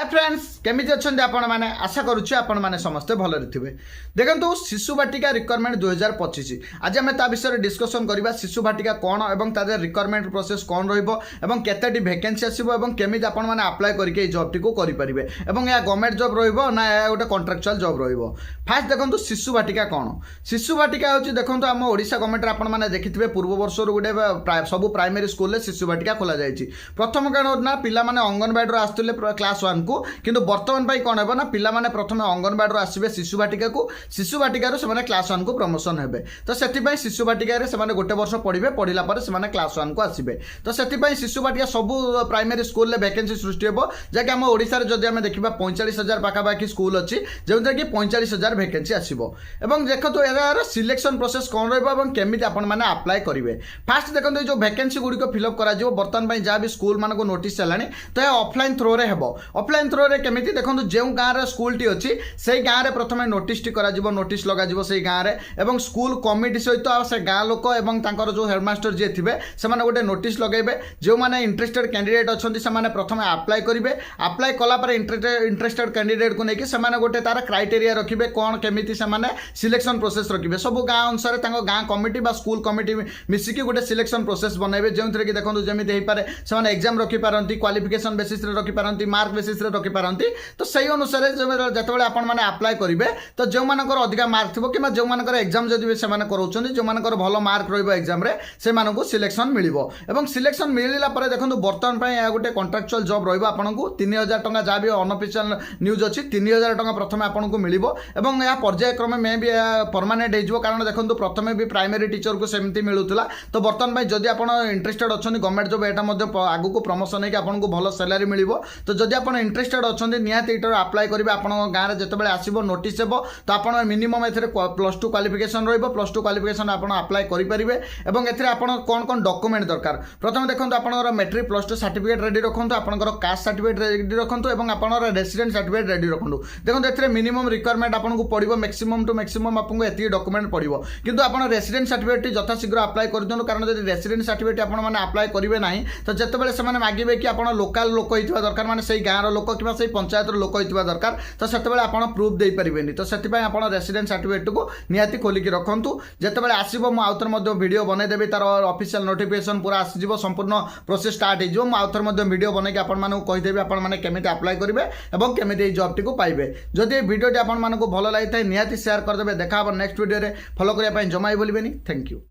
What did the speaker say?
Hi friends केमी अच्छा आपण मैंने आशा करुच्छे आपण मैंने समस्ते भलरे थे देखो शिशु बाटिका रिक्वायरमेंट 2025 आज आम ता विषय डिस्कसन करवा शिशु बाटिका कौन और रिक्वायरमेंट प्रोसेस कौन रते भैकेंसी आसो केमी आपण मैंने आप्लाय करके जॉब टी करेंगे यह गवर्नमेंट जॉब रोना या गोटे कंट्राक्चुअल जॉब फास्ट देखो शिशु बाटिका कौन शिशु बाटिका हूँ देखो आम ओडिशा गवर्नमेंट आपण मैंने देखिए पूर्व वर्ष गोटे सब प्राइमरी स्कूल शिशु बाटिका खोल जाए प्रथम कारण ना पिला अंगनवाड़ी आसुले क्लास 1 को किंतु वर्तमान पाई कौन है ना पिला माने प्रथम अंगनवाड़ी आसबे शिशु बाटिका से क्लास 1 को प्रमोशन हेबे तो से शिशु बाटिका से गोटे वर्ष पढ़े पढ़ला से क्लास 1 को आसबे तो से शिशु बाटिका सबू प्राइमरी स्कूल में वैकेंसी सृष्टि हो जहाँकि आम ओडिशा जदि आम देखा 45,000 पाखापाखि स्कूल अच्छी जो कि 45,000 वैकेंसी आसो और देखो यार सिलेक्शन प्रोसेस कौन रमी आपने आप्लाय करेंगे फास्ट देखो जो वैकेंसी गुड़िक फिलअप कर बर्तमान जहाँ भी स्कूल मान को नोटिस चलानी तो यह ऑफलाइन थ्रो रे हेबो ऑफलाइन थ्रो रे केमिति देखो जो गाँव स्कूल टी अच्छी से गाँव में प्रथम नोटिस टी करा नोटिस लगा से गाँव में एवं स्कूल कमिटी सहित से गाँ लोक और जो हेडमास्टर जी थे से गोटे नोटिस लगेबे जो मैंने इंटरेस्टेड कैंडिडेट अच्छा से प्रथम आप्लाय करेंगे आप्लाय कलापर इंटरेस्टेड कैंडिडेट को लेकिन गोटे तार क्राइटेरिया रखिए कौन केमिति सिलेक्शन प्रोसेस रखिए सब गाँ अनुसार गाँ कमिटी स्कूल कमिटी मिसिकी गोटे सिलेक्शन प्रोसेस बनइबे जो कि देखो जमी पारे से एग्जाम रखिपारती क्वालिफिकेशन बेसिस रखिपारती मार्क बेसिस रखिपारती तो सही अनुसार जिते आपने आप्लाय करेंगे तो जो मानकर अधिका मार्क थी कि जो मानकर एग्जाम जदि से कराउछन जो मानकर भल मार्क रहिबो एग्जाम रे से मानकु सिलेक्शन मिलिबो एवं सिलेक्शन मिलिला परे देखो बर्तमान पय या गोटे कंट्राक्चुअल जॉब रहिबो आपनकु 3,000 टंका जहाँ भी अनऑफिशियल न्यूज अच्छी 3,000 टंका प्रथम आपनकु मिलिबो एवं या पर्यायक्रमे में भी परमानेंट हो कारण देखो प्रथम भी प्राइमरी टीचर को सेमती मिलूला तो बर्तमान पय जदि आपण इंटरेस्टेड अच्छा गवर्नमेंट जॉब एटा आगु को प्रमोशन होकर आपको भल सैलरी मिल तो जदि आप इंटरेस्टेड अच्छा निहाती ये आप्लाय करेंगे आप गाँव में जिते आसो नोटिस हो तो आप मिनिमम ए +2 क्वालिफिकेशन +2 क्वालिफिकेशन आप आप्लाय करेंगे और ए कौन कौन डॉक्यूमेंट दरकार प्रथम देखो आप मैट्रिक +2 सर्टिफिकेट रेडी रखुँ आपंकर कास्ट सर्टिफिकेट रेडी रखुँ और आप रेसिडेंट सर्टिफिकेट रेडी रखुँ देखो ए मिनिमम रिक्वायरमेंट आपको पड़ो मैक्सिमम टू मैक्सिमम आपको ये डॉक्यूमेंट पड़ो किंतु आप रेसिडेंट सर्टिफिकेट यथाशीघ्र आप्लाय कर दिखाँ कारण जब रेसिडेंट सर्टिफिकेट आपने आप्लाय करेंगे ना तो जितेबाला से मांगे कि आप लोकाल लोक होता दरकार माने से गाँव लोक कि पंचायत लोक होता दरकार तो से आप प्रूफ दे पारे तो से आप रेसिडेंट सर्टिफिकेट को निहाती खोलिक रखुँ जितेबाला आसो मुझे वीडियो बनईदेवी तार ऑफिशियल नोटिफिकेशन पूरा आसीज संपूर्ण प्रोसेस स्टार्ट हो मुझे वीडियो बनई आपदेवी आपने केमी आप्लाय करेंगे और केमी जॉब टी पाइबे जदि वीडियो आपको भल लगी था निहाती शेयर करदे देखा नेक्स्ट वीडियो फॉलो करने जमा ही भूलें थैंक यू।